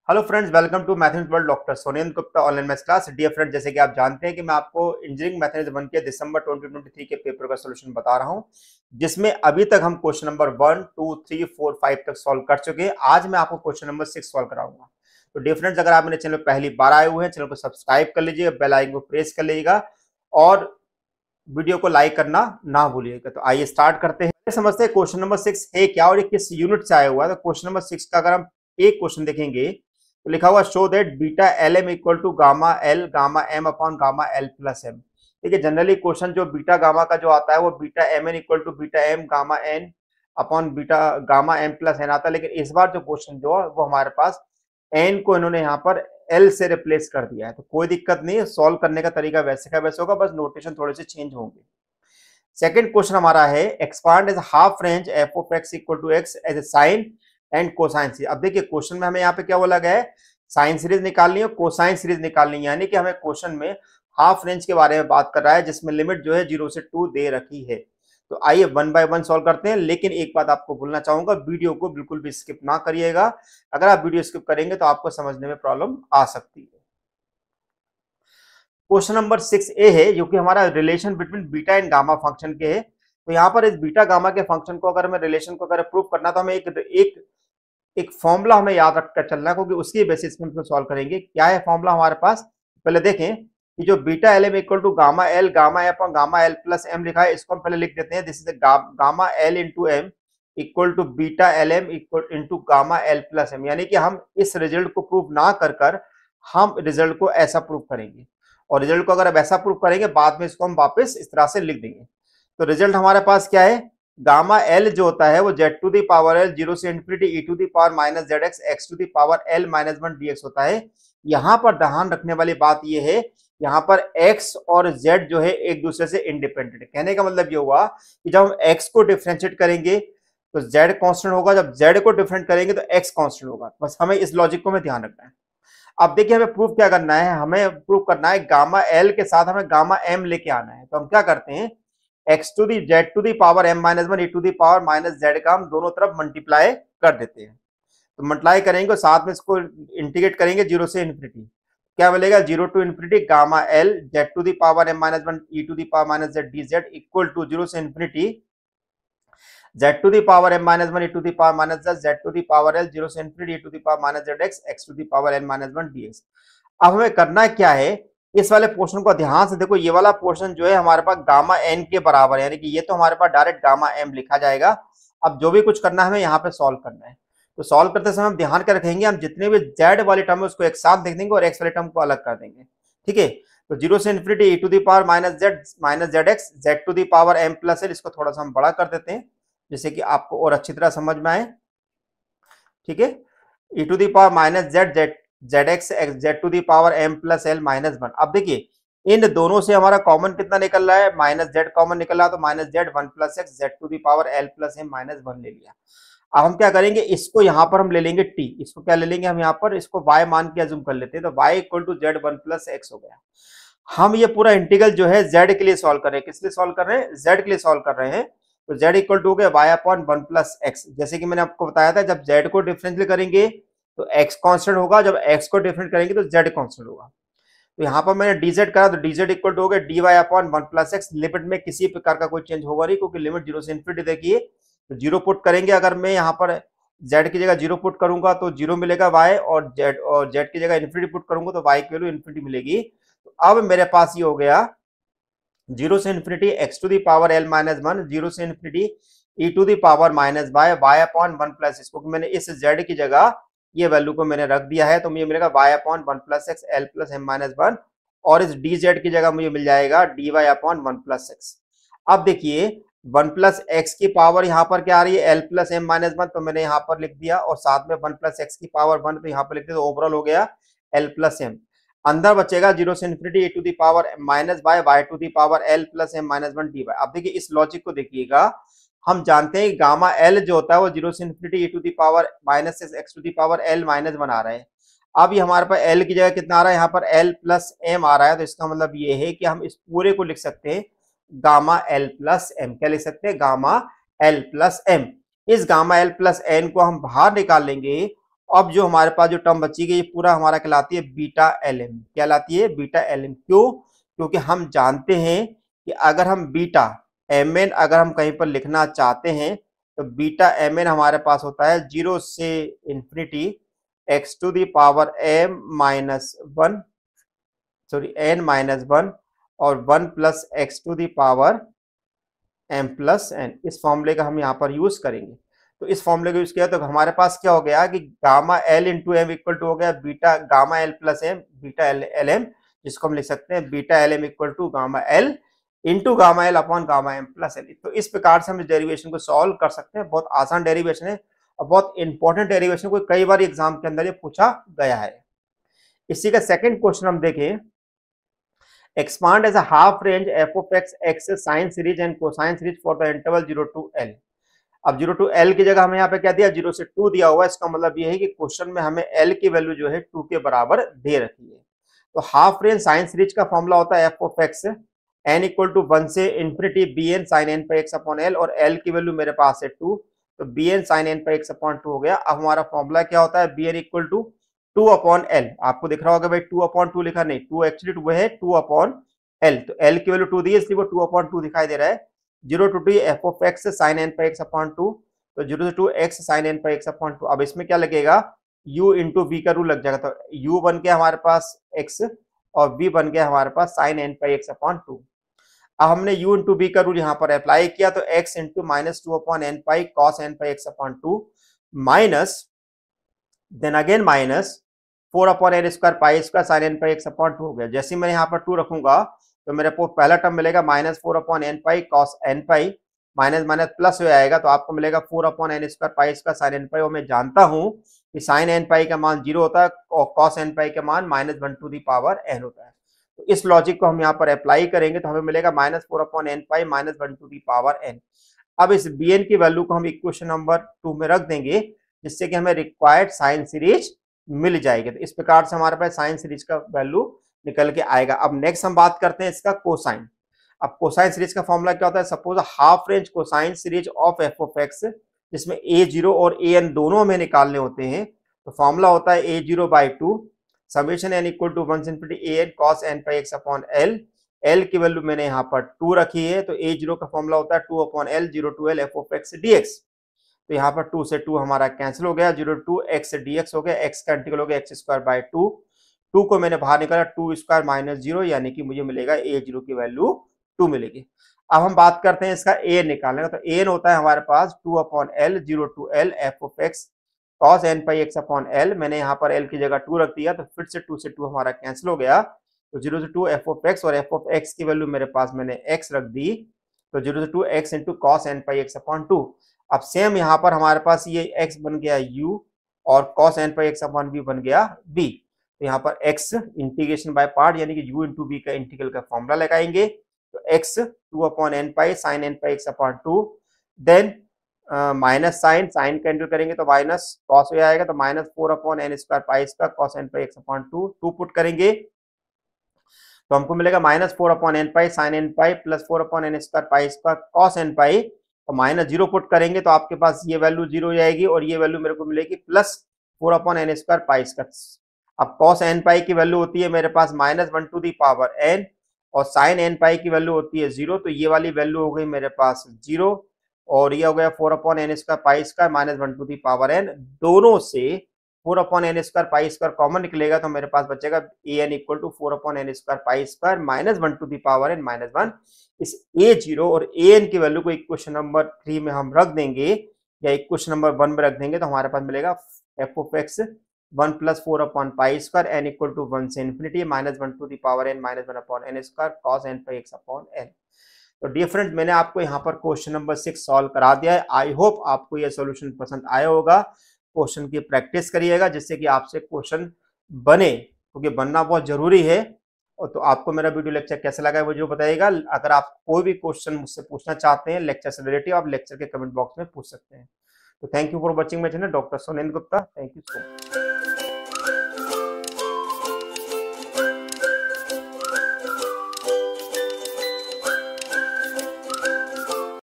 Hello friends, welcome to mathematics world doctor Sonendra Gupta online maths class. Dear friend, जैसे कि आप जानते हैं कि मैं आपको इंजीनियरिंग मैथमेटिक्स 1 के दिसंबर 2023 के पेपर का सॉल्यूशन बता रहा हूं, जिसमें अभी तक हम क्वेश्चन नंबर 1, 2, 3, 4, 5 तक सॉल्व कर चुके हैं। आज मैं आपको क्वेश्चन नंबर 6 सॉल्व कराऊंगा। तो डियर फ्रेंड्स, अगर आप मेरे चैनल पर पहली बार आए हुए हैं, चैनल को सब्सक्राइब कर लीजिएगा, बेल आइकन को प्रेस कर लीजिएगा और वीडियो को लाइक करना ना भूलिएगा। तो आइए स्टार्ट करते हैं। समझते हैं क्वेश्चन नंबर 6 है क्या और ये किस यूनिट से आया हुआ है। तो क्वेश्चन नंबर 6 का अगर हम एक क्वेश्चन देखेंगे तो लिखा हुआ show that beta L M equal to gamma M upon gamma L plus M. देखिए, जनरली क्वेश्चन जो बीटा गामा का जो आता है वो beta M N equal to beta M gamma N upon beta gamma M plus N आता है, लेकिन इस बार जो क्वेश्चन जो है वो हमारे पास एन को इन्होंने यहाँ पर एल से रिप्लेस कर दिया है। तो कोई दिक्कत नहीं है, सॉल्व करने का तरीका वैसे का वैसे होगा, बस नोटेशन थोड़े से चेंज होंगे। सेकंड क्वेश्चन हमारा है expand as half range F of X equal to X as A sine and cosine series. अब देखिए, क्वेश्चन में हमें यहाँ पे क्या बोला गया है, साइन सीरीज निकालनी है, कोसाइन सीरीज निकालनी है, यानी कि हमें क्वेश्चन में हाफ रेंज के बारे में बात कर रहा है, जिसमें लिमिट जो है 0 से 2 दे रखी है। तो आइए 1 बाय 1 सॉल्व करते हैं, लेकिन एक बात आपको बोलना चाहूंगा, वीडियो को बिल्कुल भी स्किप ना करिएगा। अगर आप वीडियो स्किप करेंगे तो आपको समझने में प्रॉब्लम आ सकती है। क्वेश्चन नंबर 6 ए है, जो कि हमारा relation between beta and gamma function के है। तो यहाँ पर इस बीटा गामा के फंक्शन को अगर हमें रिलेशन को अगर प्रूव करना, तो हमें एक फॉर्मूला हमें याद रखकर चलना है, क्योंकि उसकी बेसिस पे हम सॉल्व करेंगे। क्या है फॉर्मूला हमारे पास, पहले देखें कि जो beta L M equal to gamma L upon gamma L plus M लिखा है, इसको हम पहले लिख देते हैं। This is gamma L into M equal to beta L M equal into gamma L plus M, यानी कि हम इस रिजल्ट को प्रूव ना कर हम रिजल्ट को ऐसा प्रूव करेंगे, और रिजल्ट को अगर अब ऐसा प्रूव करेंगे बाद में इसको हम वापस इस तरह से लिख देंगे। तो रिजल्ट हमारे पास क्या है, गामा एल जो होता है वो Z to the power L 0 से infinity E to the power minus Z X X to the power L minus 1 D X होता है। यहाँ पर ध्यान रखने वाली बात ये है, यहाँ पर x और z जो है एक दूसरे से इंडिपेंडेंट है। कहने का मतलब ये हुआ कि जब हम x को डिफरेंशिएट करेंगे तो z कांस्टेंट होगा, जब z को डिफरेंट करेंगे तो x कांस्टेंट होगा। बस हमें इस लॉजिक को में ध्यान रखना है। अब देखिए, हमें प्रूफ क्या करना है, हमें प्रूफ करना है गामा एल के साथ हमें गामा एम लेके आना है। तो हम क्या करते हैं, X to the Z to the power M minus 1 E to the power minus Z का हम दोनों तरफ मल्टीप्लाई कर देते हैं। तो मल्टीप्लाई करेंगे और साथ में इसको इंटीग्रेट करेंगे 0 से इन्फिनिटी। क्या मिलेगा, 0 to infinity gamma L Z to the power M minus 1 E to the power minus Z D Z equal to 0 से infinity z to the power m minus 1 e to the power minus z to the power l 0 से infinity e to the power minus zx x to the power n minus 1 dx। अब हमें करना क्या है, इस वाले portion को ध्यान से देखो। ये वाला पोर्शन जो है हमारे पास गामा n के बराबर है, यानी कि ये तो हमारे पास डायरेक्ट गामा m लिखा जाएगा। अब जो भी कुछ करना है हमें यहाँ पे सॉल्व करना है। तो सॉल्व करते समय हम ध्यान कर रखेंगे, हम जितने भी z वाली टर्म है उसको एक साथ देख देंगे और x वाली टर्म को अलग कर देंगे। ठीक है, तो 0 से infinity e to the power minus zx z to the power m plus l, इसको थोड़ा सा हम बड़ा कर देते हैं जिससे कि आपको और अच्छी तरह समझ में आए। ठीक है, e to the power minus Z X Z to the power M plus L minus 1। अब देखिए, इन दोनों से हमारा कॉमन कितना निकल रहा है, माइनस जेड कॉमन निकल रहा है, तो minus Z 1 plus X Z to the power L plus M minus 1 ले लिया। अब हम क्या करेंगे, इसको यहाँ पर हम ले लेंगे t, इसको क्या ले लेंगे हम यहाँ पर, इसको y मान के अज्यूम कर लेते हैं। तो y equal to Z 1 plus X हो गया। हम ये पूरा इंटीग्रल जो है z के लिए सॉल्व कर रहे हैं। किस लिए सॉल्व कर रहे हैं, z के लिए सॉल्व कर रहे हैं। तो z इक्वल टू हो गया y अपॉन 1 प्लस एक्स। जैसे कि मैंने आपको बताया था, जब z को डिफरेंशियल करेंगे तो x कांस्टेंट होगा, जब x को डिफरेंट करेंगे तो z कांस्टेंट होगा। तो यहाँ पर मैंने dz करा, तो dz इक्वल टू हो गया dy upon 1 plus x. Limit में किसी प्रकार का कोई चेंज होगा नहीं, क्योंकि लिमिट 0 से इन्फिनिटी देखिए। तो 0 पुट करेंगे, अगर मैं यहाँ पर z की जगह 0 पुट करूंगा तो 0 मिलेगा y, और z की जगह इन्फिनिटी पुट करूंगा तो y की वैल्यू इन्फिनिटी मिलेगी। तो अब मेरे पास ये हो गया 0 से infinity x to the power l minus 1, 0 से infinity e to the power minus y upon 1 plus इसको, मैंने इस z की जगह ये वैल्यू को मैंने रख दिया है। तो मुझे मिलेगा y upon 1 plus X L plus M minus 1, और इस dz की जगह मुझे मिल जाएगा dy अपॉन 1 प्लस एक्स। अब देखिए, 1 प्लस एक्स की पावर यहाँ पर क्या आ रही है, l प्लस एम माइनस 1, तो मैंने यहाँ पर लिख दिया, और साथ में 1 प्लस एक्स की पावर 1, तो यहाँ पर लिख दिया। तो ओवरऑल हो गया l प्लस एम। अंदर बचेगा 0 से infinity e to the power minus y to the power l plus M minus 1 dy। अब देखिए, इस लॉजिक को देखिएगा, हम जानते हैं गामा l जो होता है वो 0 से infinity e to the power minus x to the power l minus 1 आ रहा है। अब ये हमारे पास l की जगह कितना आ रहा है, यहाँ पर l प्लस m आ रहा है। तो इसका मतलब ये है कि हम इस पूरे को लिख सकते हैं गामा l प्लस m। क्या लिख सकते हैं, गामा l प्लस m। इस गामा l प्लस n को हम बाहर निकाल लेंगे अब जो हमारे पास जो टर्म बची गई ये पूरा हमारा कहलाती है बीटा एल एम। क्या कहलाती है? Beta L M. क्यों? क्योंकि हम जानते हैं कि अगर हम बीटा एम एन अगर हम कहीं पर लिखना चाहते हैं तो बीटा एम एन हमारे पास होता है 0 से infinity X to the power M minus one, sorry N minus one, और 1 plus X to the power M plus N. इस फॉर्मूले का हम यहाँ पर यूज करेंगे। तो इस फॉर्मूले का यूज किया तो हमारे पास क्या हो गया कि gamma L into M equal to हो गया beta gamma L plus M, beta L L M, जिसको हम लिख सकते हैं beta L M equal to gamma L into gamma L upon gamma M plus L. तो इस प्रकार से हम इस डेरिवेशन को सॉल्व कर सकते हैं। बहुत आसान डेरिवेशन है और बहुत इंपॉर्टेंट डेरिवेशन को कई बार एग्जाम के अंदर ये पूछा गया है। इसी का सेकंड क्वेश्चन हम देखें, expand as a half range f of x sine series and cosine series for the interval 0 to L। अब 0 to L की जगह हमें यहाँ पे क्या दिया? 0 से 2 दिया हुआ है। इसका मतलब ये है कि क्वेश्चन में हमें L की वैल्यू जो है 2 के बराबर दे रखी है। तो हाफ रेंज साइन सीरीज का फॉर्मूला होता है f of x n equal to 1 से इंफिनिटी bn sin n पर x अपॉन l, और L की वैल्यू मेरे पास है 2, तो bn sin n पर x अपॉन 2 हो गया। अब हमारा फॉर्मूला क्या होता है? bn equal to 2 upon L. आपको दिख रहा होगा भाई 2 अपॉन 2 लिखा नहीं, 2 एक्चुअली वो है 2 अपॉन एल। तो एल की वैल्यू 2 दी है इसलिए वो 2 अपॉन 2 दिखाई दे रहा है। 0 to 2 F of X sine N पर एक्स अपॉन 2, तो 0 से 2 एक्स साइन एन पर एक्स अपॉन 2। अब इसमें क्या लगेगा? u इंटू वी का रूल लग जाएगा। तो u बन गया हमारे पास x और v बन गया हमारे पास साइन एन पर एक्स अपॉन 2। अब हमने u इंटू बी का रूल यहाँ पर अप्लाई किया तो x into minus 2 upon n pi cos n पर x upon 2 minus then again minus 4 upon n square pi square sine n pi x upon 2 हो गया। जैसे ही मैं यहाँ पर 2 रखूंगा तो मेरे को पहला टर्म मिलेगा minus 4 upon n pi cos n pi, minus minus plus हो जाएगा तो आपको मिलेगा 4 upon n square pi square sine n pi. और मैं जानता हूँ कि साइन एन पाई का मान 0 होता है और कॉस एन पाई का मान minus 1 to the power n होता है। तो इस लॉजिक को हम यहाँ पर अप्लाई करेंगे तो हमें मिलेगा minus 4 upon n pi minus 1 to the power n. अब इस बी एन की वैल्यू को हम इक्वेशन नंबर 2 में रख देंगे जिससे कि हमें रिक्वायर्ड साइन सीरीज मिल जाएगी। तो इस प्रकार से हमारे पास साइन सीरीज का वैल्यू निकल के आएगा। अब नेक्स्ट हम बात करते हैं इसका कोसाइन। अब कोसाइन सीरीज का फॉर्मूला क्या होता है? Suppose half range cosine series of F of x जिसमें a0 और an दोनों हमें निकालने होते हैं। तो फॉर्मूला होता है a0 by 2 summation n equal to 1 से infinity an cos n pi x upon l। l की वैल्यू मैंने यहाँ पर 2 रखी है तो a0 का फॉर्मूला होता है 2 upon l 0 to l f of x dx। तो यहाँ पर 2 से 2 हमारा कैंसिल हो गया, 0 टू x dx हो गया, x का इंटीग्रल हो गया x स्क्वायर बाय 2। 2 को मैंने बाहर निकाला 2 स्क्वायर माइनस 0 यानी कि मुझे मिलेगा a0 की वैल्यू 2 मिलेगी। अब हम बात करते हैं इसका an निकालने का। तो an होता है हमारे पास 2 upon l 0 to l f of x cos n pi x upon l। मैंने यहाँ पर l की जगह 2 रख दिया तो फिर से 2 से 2 हमारा कैंसिल हो गया। तो 0 से 2 f ऑफ x और f ऑफ x की वैल्यू मेरे पास मैंने x रख दी तो 0 से 2 x into cos n pi x upon 2। अब सेम यहाँ पर हमारे पास ये x बन गया u और cos n pi x upon v बन गया b। तो यहाँ पर x इंटीग्रेशन बाय पार्ट यानी कि u इंटू बी का इंटीग्रल का फॉर्मूला लगाएंगे। तो x 2 upon n pi sine n pi x upon 2, then minus sine sine cancel करेंगे तो माइनस कॉस हो जाएगा तो minus 4 upon n square pi square cos n pi x upon 2। 2 put करेंगे तो हमको मिलेगा minus 4 upon n pi sine n pi plus 4 upon n square pi square cos n पाई। तो माइनस 0 पुट करेंगे तो आपके पास ये वैल्यू 0 हो जाएगी और ये वैल्यू मेरे को मिलेगी plus 4 upon n square pi square. अब कॉस एन पाई की वैल्यू होती है मेरे पास minus 1 to the power n और साइन एन पाई की वैल्यू होती है 0। तो ये वाली वैल्यू हो गई मेरे पास 0 और ये हो गया 4 upon n square pi square minus 1 to the power n. दोनों से 4 upon n square pi square common निकलेगा तो मेरे पास बचेगा a n equal to 4 upon n square pi square minus 1 to the power n minus 1। इस a0 और an की वैल्यू को इक्वेशन नंबर 3 में हम रख देंगे या इक्वेशन नंबर 1 में रख देंगे तो हमारे पास मिलेगा f of x 1 plus 4 upon pi square n equal to 1 से infinity minus 1 to the power n minus 1 upon n square cos n pi x upon n। तो डियर फ्रेंड मैंने आपको यहाँ पर क्वेश्चन नंबर 6 सॉल्व करा दिया है। I hope आपको यह सॉल्यूशन पसंद आया होगा। क्वेश्चन की प्रैक्टिस करिएगा जिससे कि आपसे क्वेश्चन बने, क्योंकि बनना बहुत जरूरी है। और तो आपको मेरा वीडियो लेक्चर कैसा लगा है मुझे बताइएगा। अगर आप कोई भी क्वेश्चन मुझसे पूछना चाहते हैं लेक्चर से रिलेटेड आप लेक्चर के कमेंट बॉक्स में पूछ सकते हैं। तो thank you for watching my channel doctor Sunil Gupta. Thank you so much.